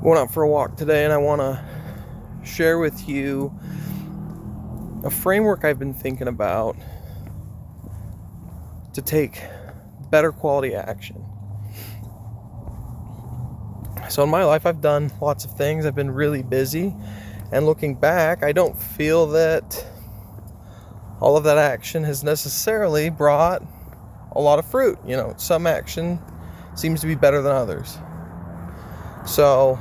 Going out for a walk today, and I want to share with you a framework I've been thinking about to take better quality action. So in my life, I've done lots of things. I've been really busy, and looking back, I don't feel that all of that action has necessarily brought a lot of fruit. Some action seems to be better than others. So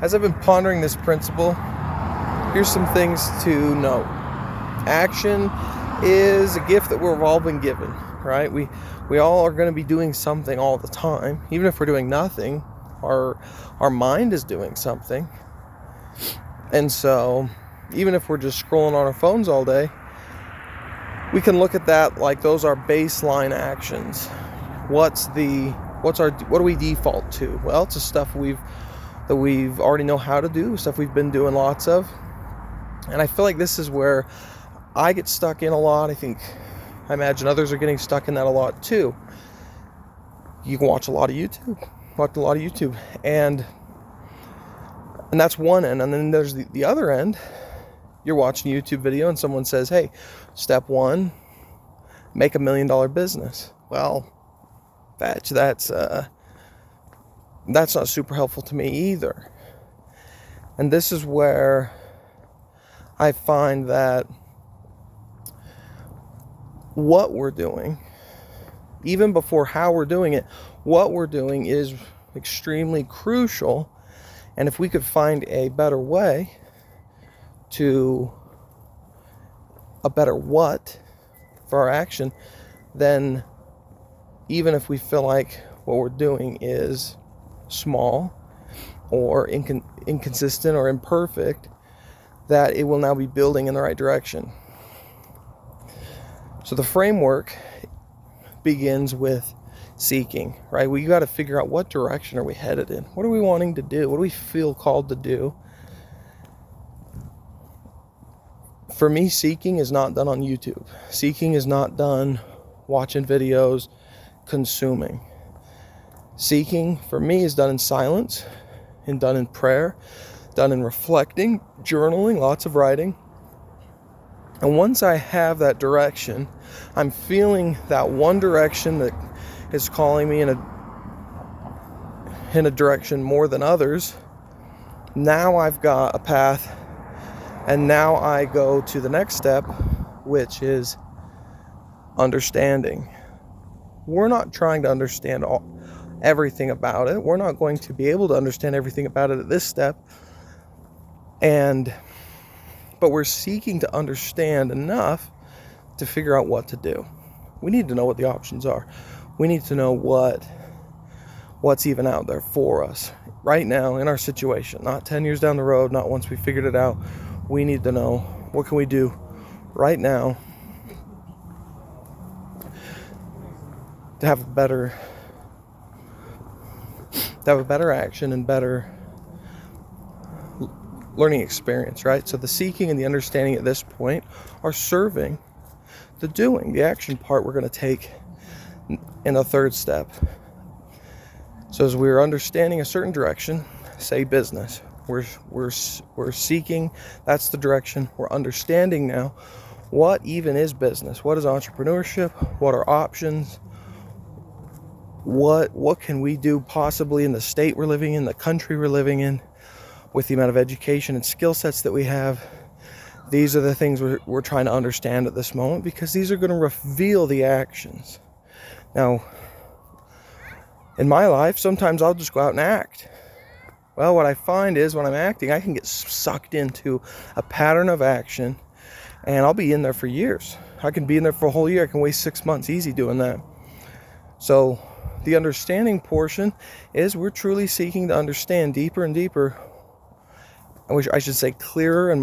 as I've been pondering this principle, here's some things to note. Action is a gift that we've all been given, right? We all are going to be doing something all the time. Even if we're doing nothing, our mind is doing something. And so even if we're just scrolling on our phones all day, we can look at that like those are baseline actions. What do we default to? Well, it's the stuff that we've already know how to do, stuff we've been doing lots of. And I feel like this is where I get stuck in a lot. I imagine others are getting stuck in that a lot too. You can watch a lot of YouTube, and that's one end. And then there's the other end. You're watching a YouTube video and someone says, hey, step one, make $1 million business. Well, that's not super helpful to me either. And this is where I find that what we're doing, even before how we're doing it, what we're doing is extremely crucial. And if we could find a better way to a better what for our action, then even if we feel like what we're doing is small or inconsistent or imperfect, that it will now be building in the right direction. So the framework begins with seeking, right? We got to figure out what direction are we headed in. What are we wanting to do? What do we feel called to do? For me, seeking is not done on YouTube. Seeking is not done watching videos, consuming. Seeking, for me, is done in silence and done in prayer, done in reflecting, journaling, lots of writing. And once I have that direction, I'm feeling that one direction that is calling me in a direction more than others. Now I've got a path, and now I go to the next step, which is understanding. We're not trying to understand everything about it. We're not going to be able to understand everything about it at this step. But we're seeking to understand enough to figure out what to do. We need to know what the options are. We need to know what's even out there for us right now in our situation, not 10 years down the road, not once we figured it out. We need to know, what can we do right now to have a better action and better learning experience, right? So the seeking and the understanding at this point are serving the doing. The action part we're going to take in the third step. So as we're understanding a certain direction, say business, we're seeking, that's the direction. We're understanding now what even is business, what is entrepreneurship, what are options, what can we do possibly in the state we're living in, the country we're living in, with the amount of education and skill sets that we have. These are the things we're trying to understand at this moment, because these are going to reveal the actions. Now, in my life, sometimes I'll just go out and act. Well, what I find is when I'm acting, I can get sucked into a pattern of action, and I'll be in there for years. I can be in there for a whole year. I can waste 6 months easy doing that. So the understanding portion is we're truly seeking to understand deeper and deeper. I should say clearer,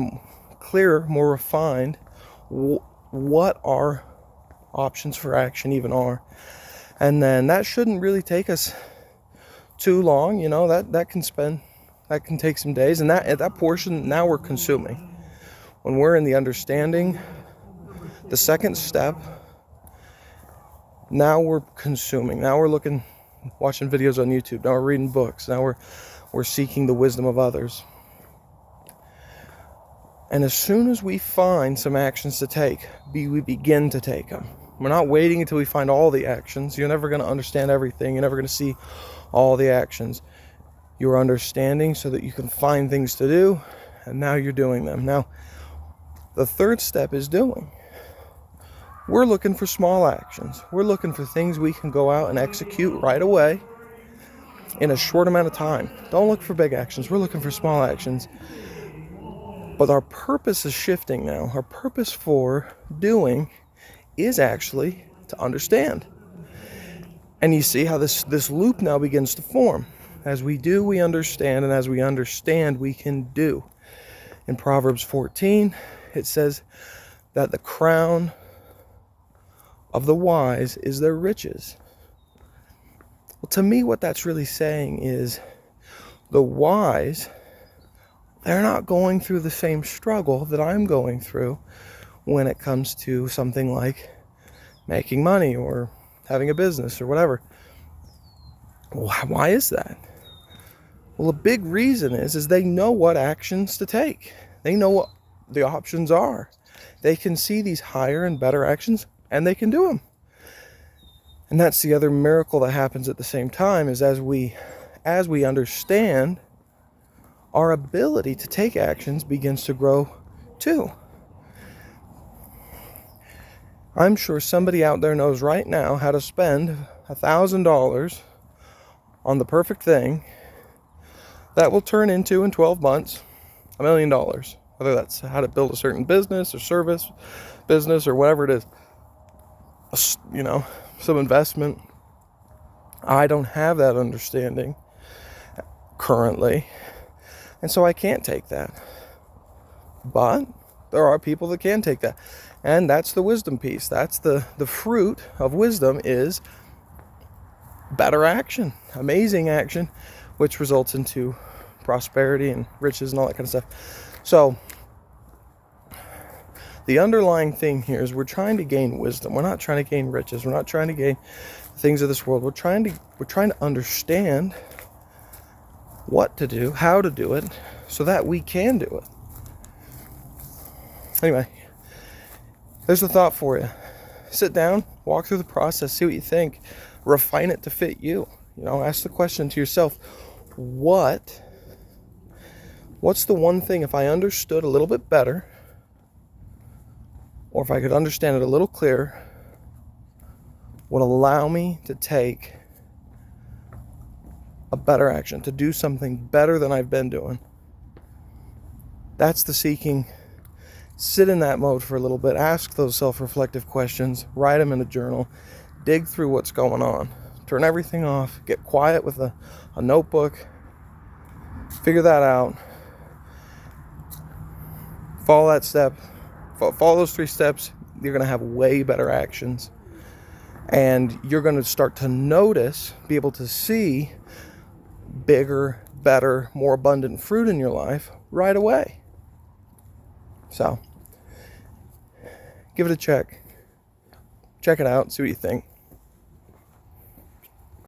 more refined, what our options for action even are. And then that shouldn't really take us too long. That can take some days. And at that portion, now we're consuming. When we're in the understanding, the second step, now we're consuming. Now we're looking watching videos on YouTube. Now we're reading books. Now we're seeking the wisdom of others. And as soon as we find some actions to take, we begin to take them. We're not waiting until we find all the actions. You're never going to understand everything. You're never going to see all the actions. You're understanding so that you can find things to do, and now you're doing them. Now, the third step is doing. We're looking for small actions. We're looking for things we can go out and execute right away in a short amount of time. Don't look for big actions. We're looking for small actions. But our purpose is shifting now. Our purpose for doing is actually to understand. And you see how this loop now begins to form. As we do, we understand, and as we understand, we can do. In Proverbs 14, it says that the crown of the wise is their riches. Well, to me, what that's really saying is the wise, they're not going through the same struggle that I'm going through when it comes to something like making money or having a business or whatever. Why is that? Well, a big reason is they know what actions to take. They know what the options are. They can see these higher and better actions, and they can do them. And that's the other miracle that happens at the same time, is as we understand, our ability to take actions begins to grow too. I'm sure somebody out there knows right now how to spend $1,000 on the perfect thing that will turn into, in 12 months, $1 million. Whether that's how to build a certain business or service business or whatever it is. Some investment. I don't have that understanding currently, and so I can't take that. But there are people that can take that, and that's the wisdom piece. That's the fruit of wisdom, is better action, amazing action, which results into prosperity and riches and all that kind of stuff. So the underlying thing here is we're trying to gain wisdom. We're not trying to gain riches. We're not trying to gain things of this world. We're trying to understand what to do, how to do it, so that we can do it. Anyway, there's a thought for you. Sit down, walk through the process, see what you think, refine it to fit you. Ask the question to yourself, what's the one thing, if I understood a little bit better, or if I could understand it a little clearer, would allow me to take a better action, to do something better than I've been doing. That's the seeking. Sit in that mode for a little bit. Ask those self-reflective questions. Write them in a journal. Dig through what's going on. Turn everything off. Get quiet with a notebook. Figure that out. Follow that step. Follow those 3 steps. You're going to have way better actions. And you're going to start to notice, be able to see bigger, better, more abundant fruit in your life right away. So, give it a check. Check it out, see what you think.